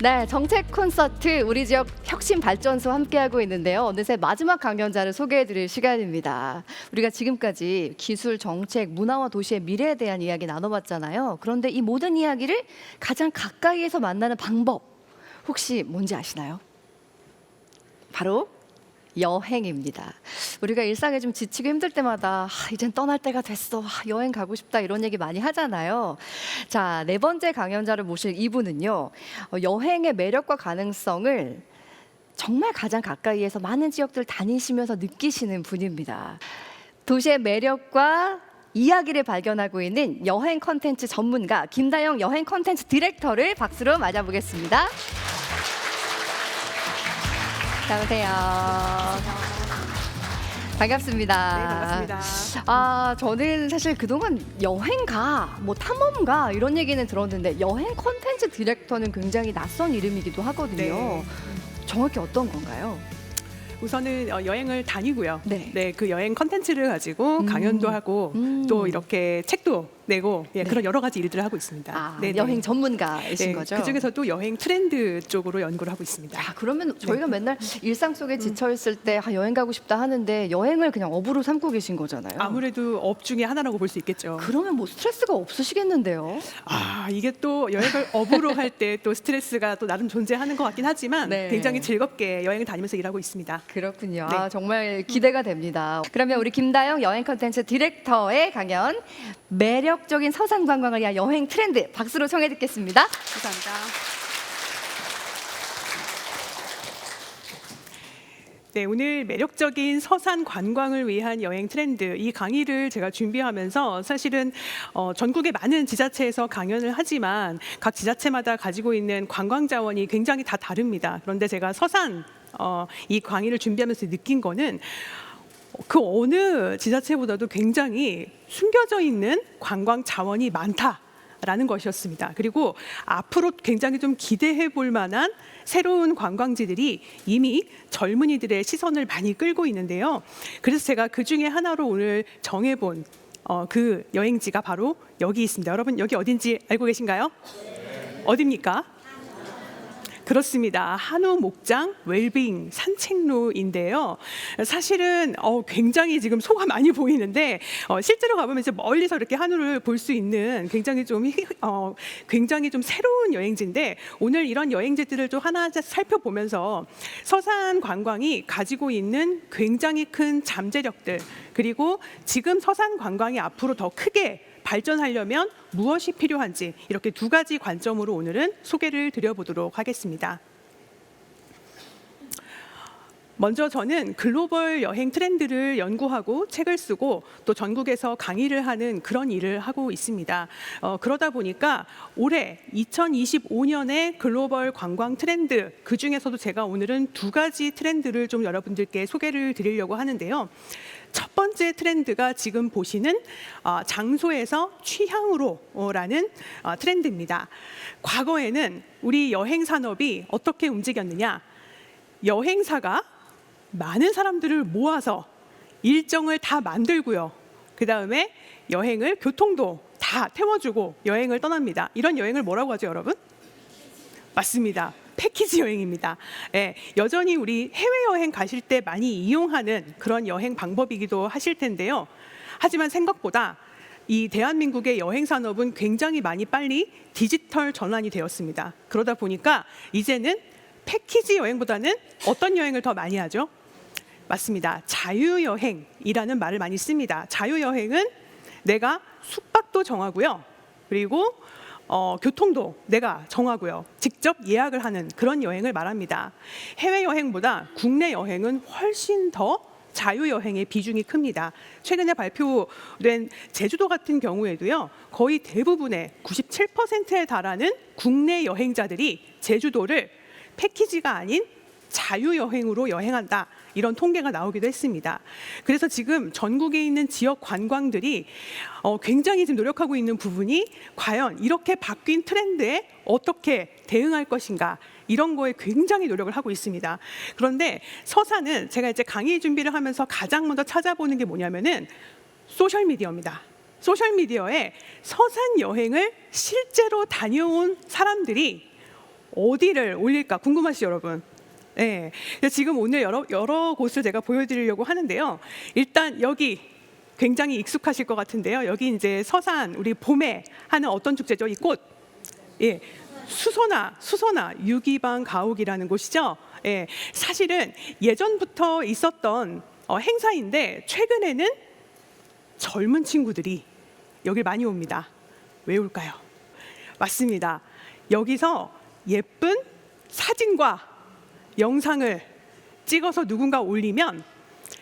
네, 정책 콘서트 우리 지역 혁신 발전소 함께하고 있는데요. 어느새 마지막 강연자를 소개해드릴 시간입니다. 우리가 지금까지 기술, 정책, 문화와 도시의 미래에 대한 이야기 나눠봤잖아요. 그런데 이 모든 이야기를 가장 가까이에서 만나는 방법 혹시 뭔지 아시나요? 바로 여행입니다. 우리가 일상에 좀 지치고 힘들 때마다 이젠 떠날 때가 됐어. 여행 가고 싶다 이런 얘기 많이 하잖아요. 자, 네 번째 강연자를 모실 이분은요. 여행의 매력과 가능성을 정말 가장 가까이에서 많은 지역들 다니시면서 느끼시는 분입니다. 도시의 매력과 이야기를 발견하고 있는 여행 컨텐츠 전문가 김다영 여행 컨텐츠 디렉터를 박수로 맞아보겠습니다. 안녕하세요. 반갑습니다. 네, 반갑습니다. 저는 사실 그동안 여행가, 탐험가 이런 얘기는 들었는데 여행 콘텐츠 디렉터는 굉장히 낯선 이름이기도 하거든요. 네. 정확히 어떤 건가요? 우선은 여행을 다니고요. 네. 그 여행 컨텐츠를 가지고 강연도 하고 또 이렇게 책도 내고 네. 그런 여러 가지 일들을 하고 있습니다. 네네. 여행 전문가이신 거죠? 그중에서도 여행 트렌드 쪽으로 연구를 하고 있습니다. 그러면 저희가 맨날 일상 속에 지쳐 있을 때 여행 가고 싶다 하는데 여행을 그냥 업으로 삼고 계신 거잖아요. 아무래도 업 중에 하나라고 볼 수 있겠죠. 그러면 스트레스가 없으시겠는데요? 이게 또 여행을 업으로 할 때 또 스트레스가 또 나름 존재하는 것 같긴 하지만 네. 굉장히 즐겁게 여행을 다니면서 일하고 있습니다. 그렇군요. 네. 정말 기대가 됩니다. 그러면 우리 김다영 여행 컨텐츠 디렉터의 강연 매력적인 서산 관광을 위한 여행 트렌드 박수로 청해 듣겠습니다. 감사합니다. 네, 오늘 매력적인 서산 관광을 위한 여행 트렌드 이 강의를 제가 준비하면서 사실은 전국의 많은 지자체에서 강연을 하지만 각 지자체마다 가지고 있는 관광 자원이 굉장히 다 다릅니다. 그런데 제가 서산 이 강의를 준비하면서 느낀 거는 그 어느 지자체보다도 굉장히 숨겨져 있는 관광 자원이 많다라는 것이었습니다. 그리고 앞으로 굉장히 좀 기대해 볼 만한 새로운 관광지들이 이미 젊은이들의 시선을 많이 끌고 있는데요. 그래서 제가 그 중에 하나로 오늘 정해본 그 여행지가 바로 여기 있습니다. 여러분 여기 어딘지 알고 계신가요? 어디입니까? 그렇습니다. 한우 목장 웰빙 산책로인데요. 사실은 굉장히 지금 소가 많이 보이는데 실제로 가보면 이제 멀리서 이렇게 한우를 볼 수 있는 굉장히 좀 새로운 여행지인데 오늘 이런 여행지들을 좀 하나 살펴보면서 서산 관광이 가지고 있는 굉장히 큰 잠재력들 그리고 지금 서산 관광이 앞으로 더 크게 발전하려면 무엇이 필요한지 이렇게 두 가지 관점으로 오늘은 소개를 드려보도록 하겠습니다. 먼저 저는 글로벌 여행 트렌드를 연구하고 책을 쓰고 또 전국에서 강의를 하는 그런 일을 하고 있습니다. 그러다 보니까 올해 2025년의 글로벌 관광 트렌드 그중에서도 제가 오늘은 두 가지 트렌드를 좀 여러분들께 소개를 드리려고 하는데요. 첫 번째 트렌드가 지금 보시는 장소에서 취향으로라는 트렌드입니다. 과거에는 우리 여행 산업이 어떻게 움직였느냐? 여행사가 많은 사람들을 모아서 일정을 다 만들고요. 그 다음에 여행을 교통도 다 태워주고 여행을 떠납니다. 이런 여행을 뭐라고 하죠, 여러분? 맞습니다. 패키지 여행입니다. 여전히 우리 해외여행 가실 때 많이 이용하는 그런 여행 방법이기도 하실 텐데요. 하지만 생각보다 이 대한민국의 여행 산업은 굉장히 많이 빨리 디지털 전환이 되었습니다. 그러다 보니까 이제는 패키지 여행보다는 어떤 여행을 더 많이 하죠? 맞습니다. 자유여행이라는 말을 많이 씁니다. 자유여행은 내가 숙박도 정하고요. 그리고 교통도 내가 정하고요. 직접 예약을 하는 그런 여행을 말합니다. 해외여행보다 국내 여행은 훨씬 더 자유여행의 비중이 큽니다. 최근에 발표된 제주도 같은 경우에도요. 거의 대부분의 97%에 달하는 국내 여행자들이 제주도를 패키지가 아닌 자유여행으로 여행한다. 이런 통계가 나오기도 했습니다. 그래서 지금 전국에 있는 지역 관광들이 굉장히 지금 노력하고 있는 부분이 과연 이렇게 바뀐 트렌드에 어떻게 대응할 것인가 이런 거에 굉장히 노력을 하고 있습니다. 그런데 서산은 제가 이제 강의 준비를 하면서 가장 먼저 찾아보는 게 뭐냐면은 소셜미디어입니다. 소셜미디어에 서산 여행을 실제로 다녀온 사람들이 어디를 올릴까 궁금하시죠, 여러분? 네. 그래서 지금 오늘 여러 곳을 제가 보여드리려고 하는데요. 일단 여기 굉장히 익숙하실 것 같은데요. 여기 이제 서산 우리 봄에 하는 어떤 축제죠? 이 꽃. 예. 수소나 유기방 가옥이라는 곳이죠. 예. 사실은 예전부터 있었던 행사인데 최근에는 젊은 친구들이 여길 많이 옵니다. 왜 올까요? 맞습니다. 여기서 예쁜 사진과 영상을 찍어서 누군가 올리면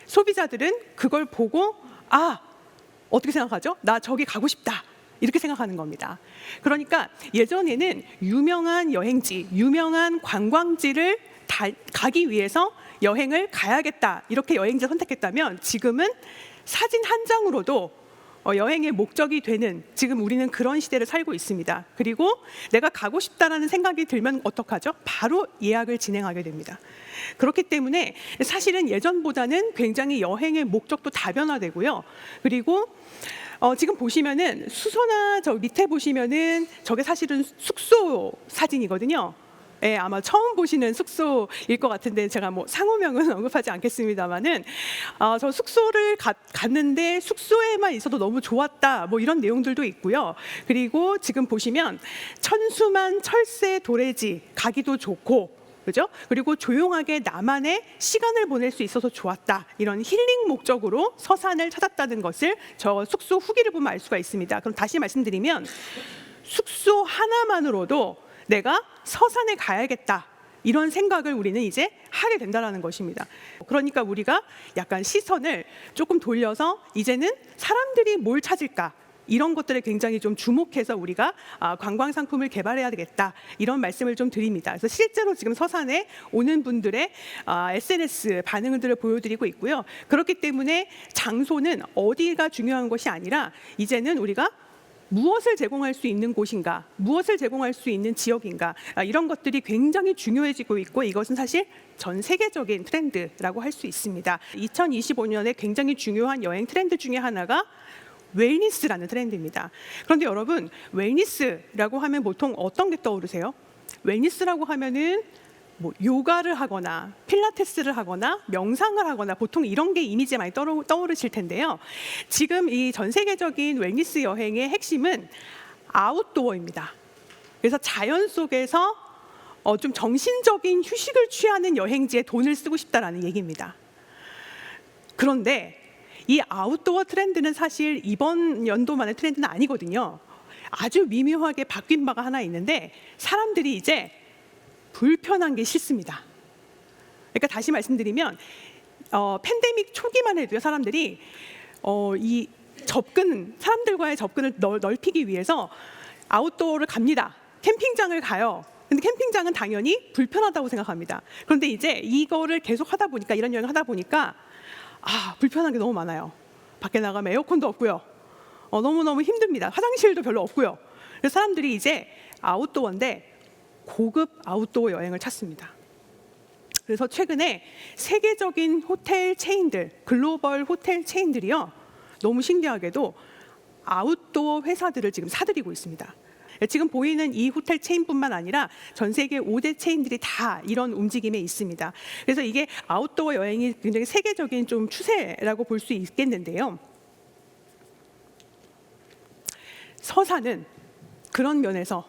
소비자들은 그걸 보고 어떻게 생각하죠? 나 저기 가고 싶다. 이렇게 생각하는 겁니다. 그러니까 예전에는 유명한 여행지, 유명한 관광지를 가기 위해서 여행을 가야겠다. 이렇게 여행지를 선택했다면 지금은 사진 한 장으로도 여행의 목적이 되는 지금 우리는 그런 시대를 살고 있습니다. 그리고 내가 가고 싶다라는 생각이 들면 어떡하죠? 바로 예약을 진행하게 됩니다. 그렇기 때문에 사실은 예전보다는 굉장히 여행의 목적도 다변화되고요. 그리고 지금 보시면은 수소나 저 밑에 보시면은 저게 사실은 숙소 사진이거든요. 예, 아마 처음 보시는 숙소일 것 같은데 제가 뭐 상호명은 언급하지 않겠습니다만은 저 숙소를 갔는데 숙소에만 있어도 너무 좋았다 뭐 이런 내용들도 있고요. 그리고 지금 보시면 천수만 철새 도래지 가기도 좋고 그죠? 그리고 조용하게 나만의 시간을 보낼 수 있어서 좋았다. 이런 힐링 목적으로 서산을 찾았다는 것을 저 숙소 후기를 보면 알 수가 있습니다. 그럼 다시 말씀드리면 숙소 하나만으로도 내가 서산에 가야겠다. 이런 생각을 우리는 이제 하게 된다는 것입니다. 그러니까 우리가 약간 시선을 조금 돌려서 이제는 사람들이 뭘 찾을까? 이런 것들에 굉장히 좀 주목해서 우리가 관광 상품을 개발해야 되겠다. 이런 말씀을 좀 드립니다. 그래서 실제로 지금 서산에 오는 분들의 SNS 반응들을 보여드리고 있고요. 그렇기 때문에 장소는 어디가 중요한 것이 아니라 이제는 우리가 무엇을 제공할 수 있는 곳인가, 무엇을 제공할 수 있는 지역인가 이런 것들이 굉장히 중요해지고 있고 이것은 사실 전 세계적인 트렌드라고 할 수 있습니다. 2025년에 굉장히 중요한 여행 트렌드 중에 하나가 웰니스라는 트렌드입니다. 그런데 여러분, 웰니스라고 하면 보통 어떤 게 떠오르세요? 웰니스라고 하면은 뭐 요가를 하거나 필라테스를 하거나 명상을 하거나 보통 이런 게 이미지에 많이 떠오르실 텐데요. 지금 이 전 세계적인 웰니스 여행의 핵심은 아웃도어입니다. 그래서 자연 속에서 좀 정신적인 휴식을 취하는 여행지에 돈을 쓰고 싶다라는 얘기입니다. 그런데 이 아웃도어 트렌드는 사실 이번 연도만의 트렌드는 아니거든요. 아주 미묘하게 바뀐 바가 하나 있는데 사람들이 이제 불편한 게 싫습니다. 그러니까 다시 말씀드리면 팬데믹 초기만 해도요, 사람들이 이 사람들과의 접근을 넓히기 위해서 아웃도어를 갑니다. 캠핑장을 가요. 근데 캠핑장은 당연히 불편하다고 생각합니다. 그런데 이제 이거를 계속 하다 보니까 이런 여행을 하다 보니까 불편한 게 너무 많아요. 밖에 나가면 에어컨도 없고요. 너무너무 힘듭니다. 화장실도 별로 없고요. 그래서 사람들이 이제 아웃도어인데 고급 아웃도어 여행을 찾습니다. 그래서 최근에 세계적인 호텔 체인들, 글로벌 호텔 체인들이요, 너무 신기하게도 아웃도어 회사들을 지금 사들이고 있습니다. 지금 보이는 이 호텔 체인뿐만 아니라 전 세계 5대 체인들이 다 이런 움직임에 있습니다. 그래서 이게 아웃도어 여행이 굉장히 세계적인 좀 추세라고 볼 수 있겠는데요. 서산은 그런 면에서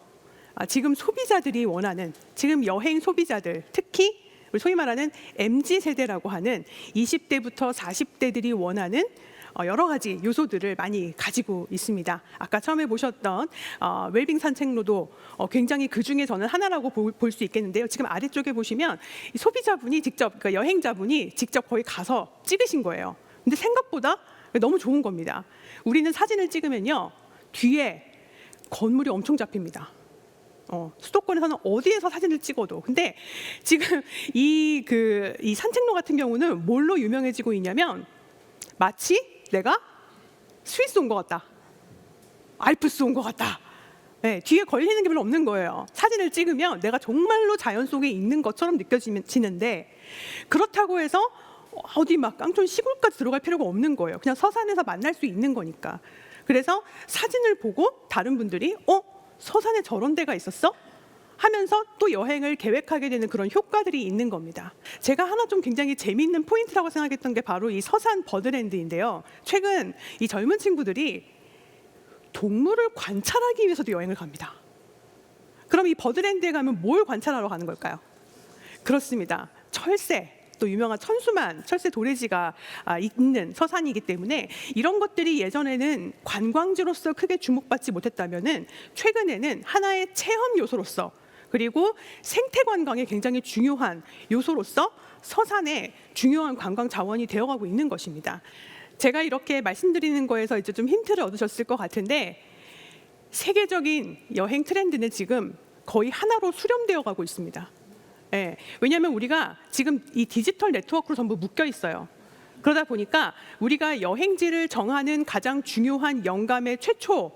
지금 소비자들이 원하는, 지금 여행 소비자들, 특히 소위 말하는 MZ세대라고 하는 20대부터 40대들이 원하는 여러 가지 요소들을 많이 가지고 있습니다. 아까 처음에 보셨던 웰빙 산책로도 굉장히 그 중에 저는 하나라고 볼 수 있겠는데요. 지금 아래쪽에 보시면 이 소비자분이 직접, 그러니까 여행자분이 직접 거기 가서 찍으신 거예요. 근데 생각보다 너무 좋은 겁니다. 우리는 사진을 찍으면요, 뒤에 건물이 엄청 잡힙니다. 수도권에서는 어디에서 사진을 찍어도. 근데 지금 이 산책로 같은 경우는 뭘로 유명해지고 있냐면 마치 내가 스위스 온 것 같다, 알프스 온 것 같다. 네, 뒤에 걸리는 게 별로 없는 거예요. 사진을 찍으면 내가 정말로 자연 속에 있는 것처럼 느껴지는데 그렇다고 해서 어디 막 깡촌 시골까지 들어갈 필요가 없는 거예요. 그냥 서산에서 만날 수 있는 거니까. 그래서 사진을 보고 다른 분들이 서산에 저런 데가 있었어? 하면서 또 여행을 계획하게 되는 그런 효과들이 있는 겁니다. 제가 하나 좀 굉장히 재미있는 포인트라고 생각했던 게 바로 이 서산 버드랜드인데요. 최근 이 젊은 친구들이 동물을 관찰하기 위해서도 여행을 갑니다. 그럼 이 버드랜드에 가면 뭘 관찰하러 가는 걸까요? 그렇습니다. 철새, 또 유명한 천수만 철새 도래지가 있는 서산이기 때문에 이런 것들이 예전에는 관광지로서 크게 주목받지 못했다면은 최근에는 하나의 체험 요소로서, 그리고 생태 관광에 굉장히 중요한 요소로서 서산의 중요한 관광 자원이 되어가고 있는 것입니다. 제가 이렇게 말씀드리는 거에서 이제 좀 힌트를 얻으셨을 것 같은데, 세계적인 여행 트렌드는 지금 거의 하나로 수렴되어 가고 있습니다. 예, 왜냐하면 우리가 지금 이 디지털 네트워크로 전부 묶여 있어요. 그러다 보니까 우리가 여행지를 정하는 가장 중요한 영감의 최초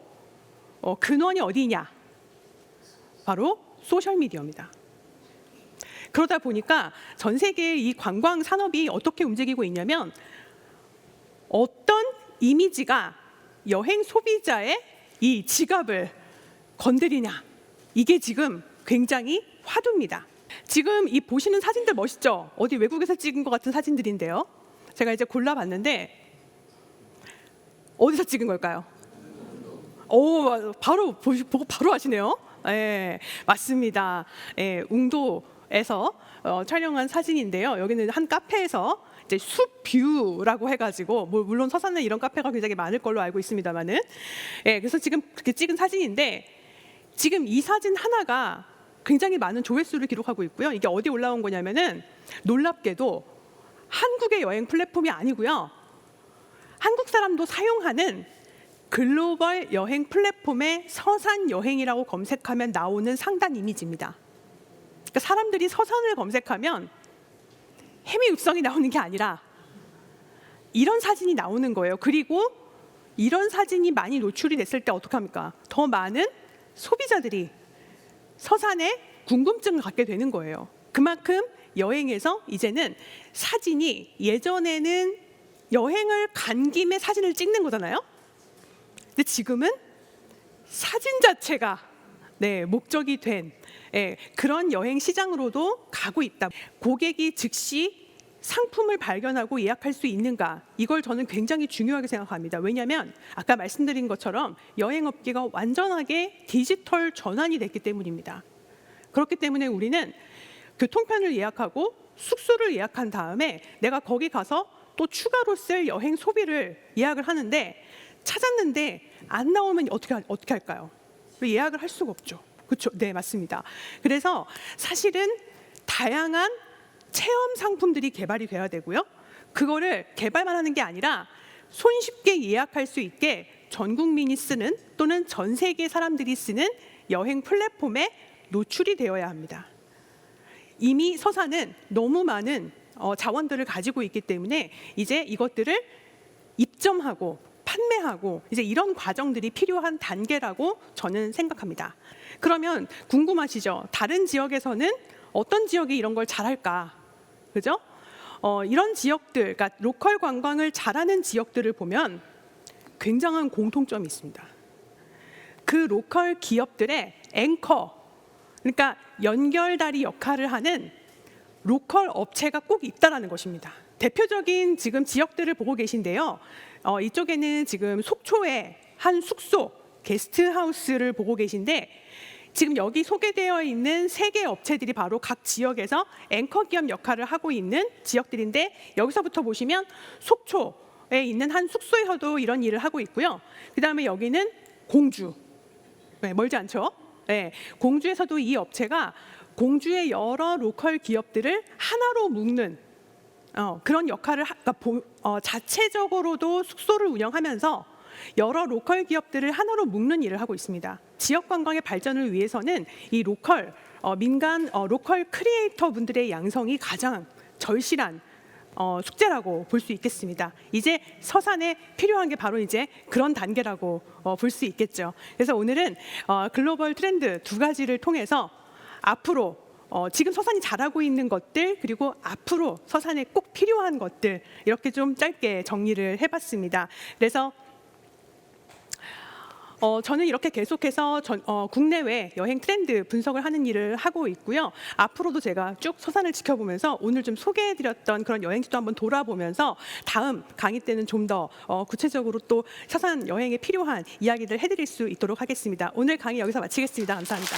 근원이 어디냐? 바로 소셜미디어입니다. 그러다 보니까 전 세계의 이 관광 산업이 어떻게 움직이고 있냐면, 어떤 이미지가 여행 소비자의 이 지갑을 건드리냐, 이게 지금 굉장히 화두입니다. 지금 이 보시는 사진들 멋있죠? 어디 외국에서 찍은 것 같은 사진들인데요. 제가 이제 골라봤는데 어디서 찍은 걸까요? 오, 바로 보고 바로 아시네요. 예, 맞습니다. 예, 웅도에서 촬영한 사진인데요. 여기는 한 카페에서 이제 숲 뷰라고 해가지고, 물론 서산에 이런 카페가 굉장히 많을 걸로 알고 있습니다만은, 예, 그래서 지금 그렇게 찍은 사진인데, 지금 이 사진 하나가 굉장히 많은 조회수를 기록하고 있고요. 이게 어디 올라온 거냐면은 놀랍게도 한국의 여행 플랫폼이 아니고요. 한국 사람도 사용하는 글로벌 여행 플랫폼의 서산 여행이라고 검색하면 나오는 상단 이미지입니다. 그러니까 사람들이 서산을 검색하면 해미 육성이 나오는 게 아니라 이런 사진이 나오는 거예요. 그리고 이런 사진이 많이 노출이 됐을 때 어떡합니까? 더 많은 소비자들이 서산에 궁금증을 갖게 되는 거예요. 그만큼 여행에서 이제는 사진이, 예전에는 여행을 간 김에 사진을 찍는 거잖아요. 근데 지금은 사진 자체가 목적이 된 그런 여행 시장으로도 가고 있다. 고객이 즉시 상품을 발견하고 예약할 수 있는가, 이걸 저는 굉장히 중요하게 생각합니다. 왜냐하면 아까 말씀드린 것처럼 여행업계가 완전하게 디지털 전환이 됐기 때문입니다. 그렇기 때문에 우리는 교통편을 예약하고 숙소를 예약한 다음에 내가 거기 가서 또 추가로 쓸 여행 소비를 예약을 하는데, 찾았는데 안 나오면 어떻게 할까요? 예약을 할 수가 없죠. 그렇죠? 네, 맞습니다. 그래서 사실은 다양한 체험 상품들이 개발이 돼야 되고요. 그거를 개발만 하는 게 아니라 손쉽게 예약할 수 있게 전 국민이 쓰는, 또는 전 세계 사람들이 쓰는 여행 플랫폼에 노출이 되어야 합니다. 이미 서산은 너무 많은 자원들을 가지고 있기 때문에 이제 이것들을 입점하고 판매하고 이제 이런 과정들이 필요한 단계라고 저는 생각합니다. 그러면 궁금하시죠? 다른 지역에서는 어떤 지역이 이런 걸 잘할까? 그죠? 이런 지역들, 그러니까 로컬 관광을 잘하는 지역들을 보면 굉장한 공통점이 있습니다. 그 로컬 기업들의 앵커, 그러니까 연결다리 역할을 하는 로컬 업체가 꼭 있다라는 것입니다. 대표적인 지금 지역들을 보고 계신데요. 이쪽에는 지금 속초의 한 숙소, 게스트하우스를 보고 계신데, 지금 여기 소개되어 있는 3개 업체들이 바로 각 지역에서 앵커 기업 역할을 하고 있는 지역들인데, 여기서부터 보시면 속초에 있는 한 숙소에서도 이런 일을 하고 있고요. 그 다음에 여기는 공주, 멀지 않죠? 공주에서도 이 업체가 공주의 여러 로컬 기업들을 하나로 묶는 그런 역할을 자체적으로도 숙소를 운영하면서 여러 로컬 기업들을 하나로 묶는 일을 하고 있습니다. 지역 관광의 발전을 위해서는 이 로컬 민간 로컬 크리에이터 분들의 양성이 가장 절실한 숙제라고 볼 수 있겠습니다. 이제 서산에 필요한 게 바로 이제 그런 단계라고 볼 수 있겠죠. 그래서 오늘은 글로벌 트렌드 2가지를 통해서 앞으로 지금 서산이 잘하고 있는 것들, 그리고 앞으로 서산에 꼭 필요한 것들, 이렇게 좀 짧게 정리를 해봤습니다. 그래서 저는 이렇게 계속해서 국내외 여행 트렌드 분석을 하는 일을 하고 있고요. 앞으로도 제가 쭉 서산을 지켜보면서 오늘 좀 소개해드렸던 그런 여행지도 한번 돌아보면서 다음 강의 때는 좀 더 구체적으로 또 서산 여행에 필요한 이야기를 해드릴 수 있도록 하겠습니다. 오늘 강의 여기서 마치겠습니다. 감사합니다.